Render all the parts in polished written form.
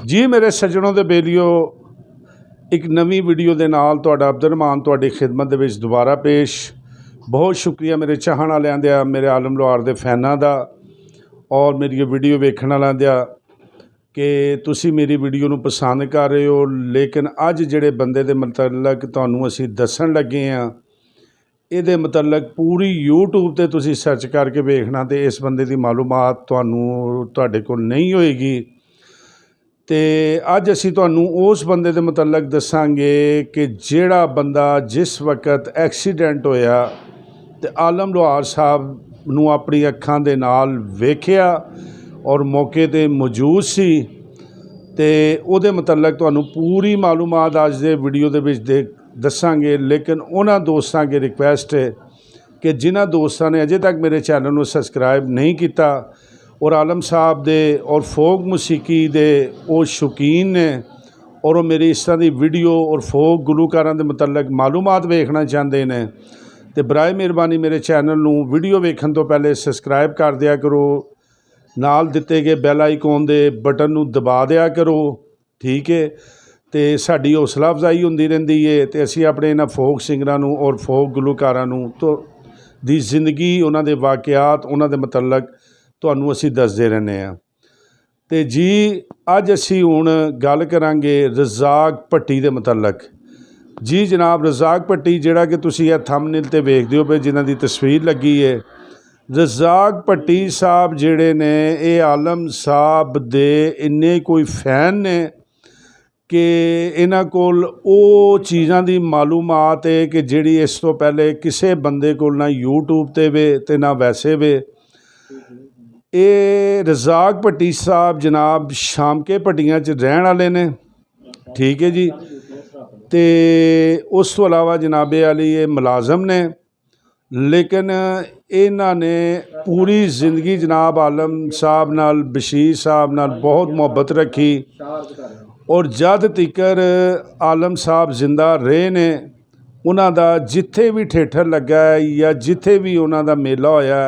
जी मेरे सज्जनों दे बेलियो एक नवी वीडियो के नाल तुहाडा अब्दुररहमान तुहाडी खिदमत दे विच दोबारा पेश। बहुत शुक्रिया मेरे चाहण वालियां दा, मेरे आलम लोहार दे फैनां दा और मेरी वीडियो वेखण वालियां दा कि तुसी मेरी वीडियो नूं पसंद कर रहे हो। लेकिन अज जिहड़े बंदे दे मतलब तुहानूं असीं दस्सण लगे हां इहदे मतलब पूरी यूट्यूब ते तुसी सर्च करके वेखना तो इस बंदे की मालूमात तुहानूं तुहाडे कोल नहीं होएगी। तो अज असीं तुहानूं उस बंदे दे मतलब दस्सांगे कि जिहड़ा बंदा जिस वक्त एक्सीडेंट होया तो आलम लोहार साहब नूं अपनी अखां दे नाल वेखिया और मौके ते मौजूद सी ते उहदे मतलब तुहानूं पूरी मालूमात अज दे वीडियो दे विच दस्सांगे। लेकिन उन्हां दोस्तां अगे रिक्वेस्ट है कि जिन्हां दोस्तां ने अजे तक मेरे चैनल नूं सबसक्राइब नहीं किया और आलम साहब दे और फोक मूसीकी दे वो शौकीन ने और मेरी इस तरह की वीडियो और फोक गुलूकारां दे मतलब मालूमात वेखना चाहते हैं तो बराए मेहरबानी मेरे चैनल नूं वीडियो वेखण तो पहले सबसक्राइब कर दिया करो, नाल दिते गए बैल आइकॉन दे बटन नूं दबा दिया करो, ठीक है। तो साडी हौसला अफजाई होंदी रहिंदी है तो असीं अपने इन्हां फोक सिंगरां नूं और फोक गुलूकारां नूं तो दी जिंदगी उन्हां दे वाकियात उन्हां दे मतलब तुहानूं असीं दसदे रहने हां। तो जी अज असीं हुण गल करांगे रज़ाक भट्टी दे मतलब। जी जनाब रज़ाक भट्टी जिहड़ा कि तुसीं इह थंबनेल ते वेखदे हो पे जिन्हां दी तस्वीर लगी है, रज़ाक भट्टी साहब जिहड़े ने ये आलम साहब दे इन्ने कोई फैन ने कि इन्हां कोल वो चीज़ां दी मालूमात है कि जिहड़ी इस तो पहले किसी बंदे कोल ना यूट्यूब ते वे ते ना वैसे वे। ये रज़ाक भट्टी साहब जनाब शामके भट्टियां च रहण वाले ने, ठीक है जी। तो उस तो अलावा जनाबे वाली ये मुलाजम ने, लेकिन इन्हां ने पूरी जिंदगी जनाब आलम साहब नाल बशीर साहब नाल बहुत मुहब्बत रखी और जद तिकर आलम साहब जिंदा रहे ने उन्हां दा जिथे भी ठेठर लगा है या जिथे भी उन्हां दा मेला होया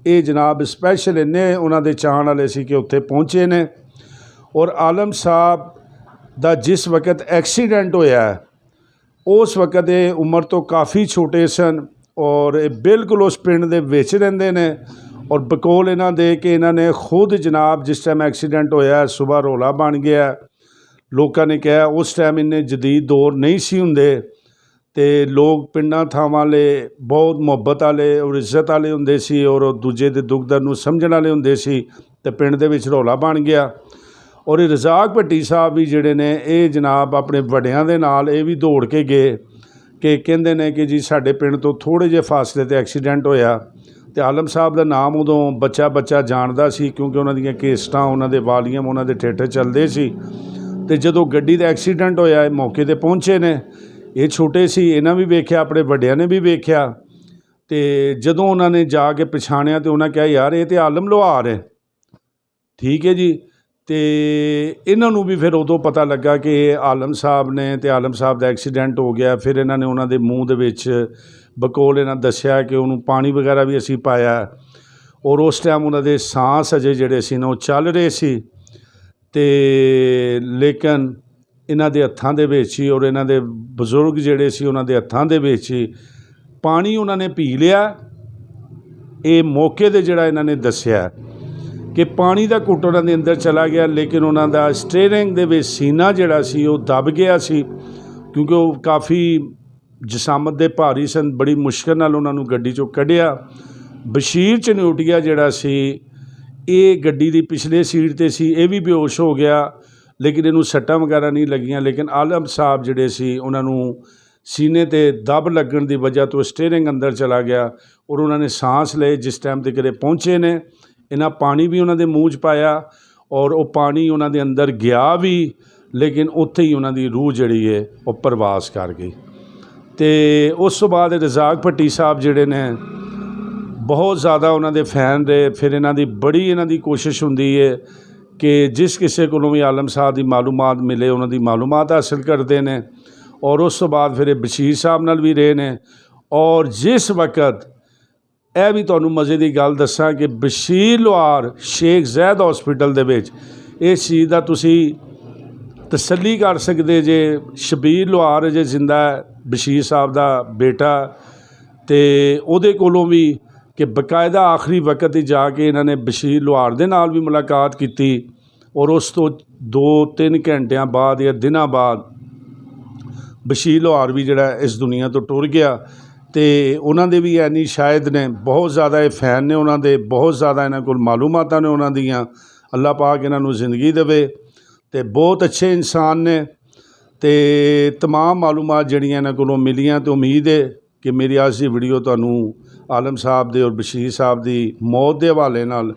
ये जनाब स्पैशल इन्ने उन्हां दे चाहण वाले सी कि उत्थे पहुँचे ने। और आलम साहब दा जिस वक्त एक्सीडेंट होया उस वक्त ये उम्र तो काफ़ी छोटे सन और बिल्कुल उस पिंड दे विच रहिंदे ने और बकोल इन्हां दे कि इन्हां ने खुद जनाब जिस टाइम एक्सीडेंट होया सुबह रौला बन गया, लोगों ने कहा उस टाइम इन्ने जदीद दौर नहीं सी हुंदे ते लोग पिंडां थावां वाले बहुत मुहब्बत वाले और इज्जत वाले हुंदे सी और दूजे दे दुख दर्द नूं समझण वाले हुंदे सी ते पिंड दे विच रौला बन गया। और ये रज़ाक भट्टी साहब भी जिहड़े ने ये जनाब अपने वड्डियां दे नाल ये भी दौड़ के गए कि कहंदे ने कि जी साडे पिंड तो थोड़े जे फासले ते एक्सीडेंट होया ते आलम साहब दा नाम उदों बच्चा बच्चा जानदा सी क्योंकि उन्हां दीयां केसटां उन्हां दे वालीअम उन्हां दे ठेठर चलदे सी। ते जदों गड्डी दा एक्सीडेंट होया मौके ते पहुँचे ने, ये छोटे सी इन्हां भी वेख्या अपने वड्डियां ने भी वेख्या तो जदों उन्होंने जाके पछाणिया तो उन्हें कहा यार ये तो आलम लोहार है, ठीक है जी। तो इन्हों भी फिर उदों पता लगा कि आलम साहब ने तो आलम साहब का एक्सीडेंट हो गया। फिर इन्होंने उन्होंने मूँह दे विच बकोल इन्होंने दस्या कि उन्होंने पानी वगैरह भी असी पाया और उस टाइम उन्होंने सांस अजे जिहड़े सी ना चल रहे सी ते लेकिन इन्हां दे हत्थां दे विच ही और इन्हां दे बजुर्ग जिहड़े सी उन्हां दे हत्थां दे विच ही पानी उन्होंने पी लिया। ये मौके ते जिहड़ा इन्हां ने दस्सिया कि पानी दा घुट उन्हां दे अंदर चला गया, लेकिन उन्हां दा स्टीयरिंग दे विच सीना जिहड़ा सी वो दब गया सी क्योंकि वो काफ़ी जिसामत दे भारी सन। बड़ी मुश्किल नाल उन्हां नूं गड्डी चों कढिया। बशीर चनूटिया जिहड़ा सी ये गड्डी दी पिछले सीट ते सी, ये भी बेहोश हो गया लेकिन इनू सट्टां वगैरह नहीं लगियां। लेकिन आलम साहब जिहड़े सी उन्होंने सीने ते दब लगन की वजह तो स्टीयरिंग अंदर चला गया और उन्होंने सांस ले। जिस टाइम तक पहुँचे ने इन्हां पानी भी उन्होंने मूँह च पाया और वो पानी उन्होंने अंदर गया भी, लेकिन उत्थे ही उन्होंने रूह जिहड़ी है वो परवास कर गई। तो उस तो बाद रज़ाक भट्टी साहब जिहड़े ने बहुत ज़्यादा उन्होंने फैन रहे। फिर इन्हां दी बड़ी इन्हां दी कोशिश हुंदी है कि जिस किसी को भी आलम साहब की मालूमात मिले उन्होंने मालूमात हासिल करते हैं। और उस तो बाद फिर बशीर साहब नाल भी रहे ने। और जिस वक्त यह भी तुहानूं मज़े की गल दसां कि बशीर लोहार शेख ज़ैद हॉस्पिटल दे विच इस चीज़ का तुसीं ਤਸੱਲੀ ਕਰ ਸਕਦੇ ਜੇ ਸ਼ਬੀਰ ਲੁਹਾਰ ਅਜੇ ਜ਼ਿੰਦਾ ਹੈ, ਬਸ਼ੀਰ ਸਾਹਿਬ ਦਾ ਬੇਟਾ, ਅਤੇ ਉਹਦੇ ਕੋਲੋਂ ਵੀ ਕਿ ਬਕਾਇਦਾ ਆਖਰੀ ਵਕਤ 'ਤੇ ਜਾ ਕੇ ਇਹਨਾਂ ਨੇ ਬਸ਼ੀਰ ਲੁਹਾਰ ਦੇ ਨਾਲ ਵੀ ਮੁਲਾਕਾਤ ਕੀਤੀ, ਔਰ ਉਸ ਤੋਂ 2-3 ਘੰਟਿਆਂ ਬਾਅਦ ਜਾਂ ਦਿਨਾਂ ਬਾਅਦ ਬਸ਼ੀਰ ਲੁਹਾਰ ਵੀ ਜਿਹੜਾ ਇਸ ਦੁਨੀਆ ਤੋਂ ਟੁਰ ਗਿਆ। ਅਤੇ ਉਹਨਾਂ ਦੇ ਵੀ ਐਨੀ ਸ਼ਾਇਦ ਨੇ, ਬਹੁਤ ਜ਼ਿਆਦਾ ਇਹ ਫੈਨ ਨੇ ਉਹਨਾਂ ਦੇ, ਬਹੁਤ ਜ਼ਿਆਦਾ ਇਹਨਾਂ ਕੋਲ ਮਾਲੂਮਾਤਾਂ ਨੇ ਉਹਨਾਂ ਦੀਆਂ। ਅੱਲਾਹ ਪਾਕ ਇਹਨਾਂ ਨੂੰ ਜ਼ਿੰਦਗੀ ਦੇਵੇ, ਅਤੇ ਬਹੁਤ ਅੱਛੇ ਇਨਸਾਨ ਨੇ, ਅਤੇ ਤਮਾਮ ਮਾਲੂਮਾਤ ਜਿਹੜੀਆਂ ਇਹਨਾਂ ਕੋਲੋਂ ਮਿਲੀਆਂ, ਅਤੇ ਉਮੀਦ ਹੈ ਕਿ ਮੇਰੀ ਅੱਜ ਦੀ ਵੀਡੀਓ ਤੁਹਾਨੂੰ ਆਲਮ ਸਾਹਿਬ ਦੇ ਔਰ ਬਸ਼ੀਰ ਸਾਹਿਬ ਦੀ ਮੌਤ ਦੇ ਹਵਾਲੇ ਨਾਲ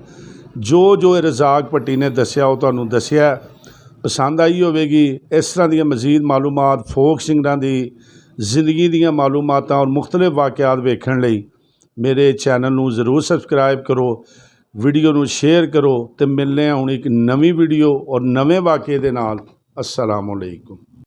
ਜੋ ਇਹ ਰਜ਼ਾਕ ਭੱਟੀ ਨੇ ਦੱਸਿਆ ਉਹ ਤੁਹਾਨੂੰ ਦੱਸਿਆ, ਪਸੰਦ ਆਈ ਹੋਵੇਗੀ। ਇਸ ਤਰ੍ਹਾਂ ਦੀਆਂ ਮਜ਼ੀਦ ਮਾਲੂਮਾਤ, ਫੋਕ ਸਿੰਗਰਾਂ ਦੀ ਜ਼ਿੰਦਗੀ ਦੀਆਂ ਮਾਲੂਮਾਤਾਂ ਔਰ ਮੁਖਤਲਿਫ ਵਾਕਿਆਤ ਵੇਖਣ ਲਈ ਮੇਰੇ ਚੈਨਲ ਨੂੰ ਜ਼ਰੂਰ ਸਬਸਕ੍ਰਾਈਬ ਕਰੋ, ਵੀਡੀਓ ਨੂੰ ਸ਼ੇਅਰ ਕਰੋ, ਅਤੇ ਮਿਲਦੇ ਹਾਂ ਹੁਣ ਇੱਕ ਨਵੀਂ ਵੀਡੀਓ ਔਰ ਨਵੇਂ ਵਾਕਿਏ ਦੇ ਨਾਲ। अस्सलाम वालेकुम।